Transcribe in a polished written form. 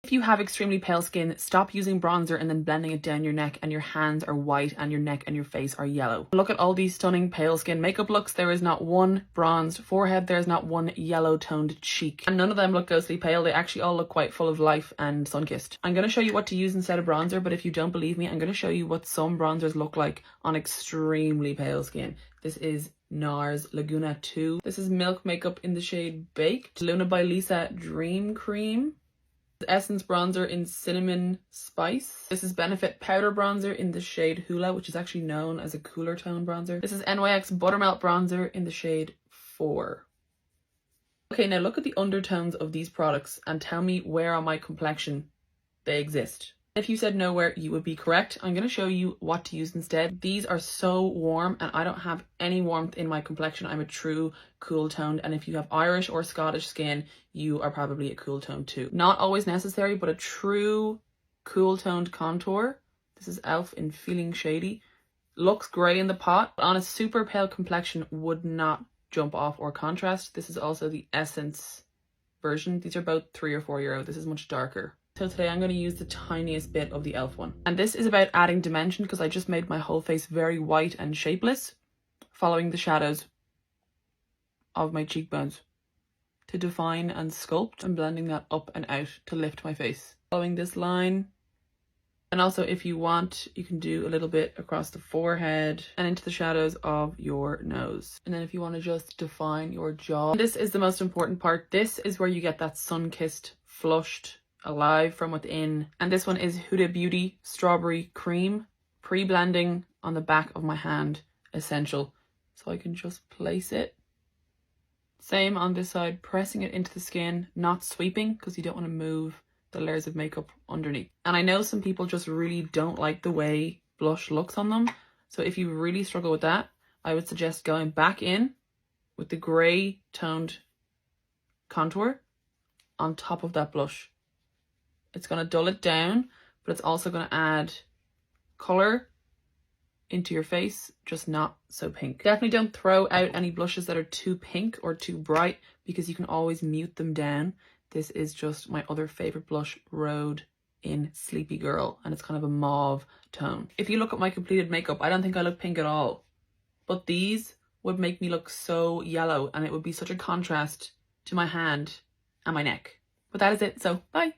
If you have extremely pale skin, stop using bronzer and then blending it down your neck and your hands are white and your neck and your face are yellow. Look at all these stunning pale skin makeup looks. There is not one bronzed forehead. There is not one yellow toned cheek. And none of them look ghostly pale. They actually all look quite full of life and sun-kissed. I'm going to show you what to use instead of bronzer, but if you don't believe me, I'm going to show you what some bronzers look like on extremely pale skin. This is NARS Laguna 2. This is Milk Makeup in the shade Baked. Luna by Lisa Dream Cream. Essence bronzer in Cinnamon Spice. This is Benefit powder bronzer in the shade Hula, which is actually known as a cooler tone bronzer. This is NYX Buttermelt bronzer in the shade 4. Okay, now look at the undertones of these products and tell me where on my complexion they exist. If you said nowhere, you would be correct. I'm going to show you what to use instead. These are so warm and I don't have any warmth in my complexion. I'm a true cool toned, and if you have Irish or Scottish skin, you are probably a cool tone too. Not always necessary, but a true cool toned contour. This is e.l.f. in Feeling Shady. Looks grey in the pot, but on a super pale complexion would not jump off or contrast. This is also the Essence version. These are both €3 or €4. This is much darker. So today I'm going to use the tiniest bit of the e.l.f. one. And this is about adding dimension because I just made my whole face very white and shapeless, following the shadows of my cheekbones to define and sculpt, and blending that up and out to lift my face. Following this line. And also if you want, you can do a little bit across the forehead and into the shadows of your nose. And then if you want to just define your jaw. This is the most important part. This is where you get that sun-kissed, flushed, alive from within. And this one is Huda Beauty Strawberry Cream. Pre-blending on the back of my hand, essential. So I can just place it. Same on this side, pressing it into the skin, not sweeping because you don't want to move the layers of makeup underneath. And I know some people just really don't like the way blush looks on them. So if you really struggle with that, I would suggest going back in with the grey toned contour on top of that blush. It's going to dull it down, but it's also going to add colour into your face, just not so pink. Definitely don't throw out any blushes that are too pink or too bright because you can always mute them down. This is just my other favourite blush, Rhode in Sleepy Girl, and it's kind of a mauve tone. If you look at my completed makeup, I don't think I look pink at all, but these would make me look so yellow and it would be such a contrast to my hand and my neck. But that is it, so bye!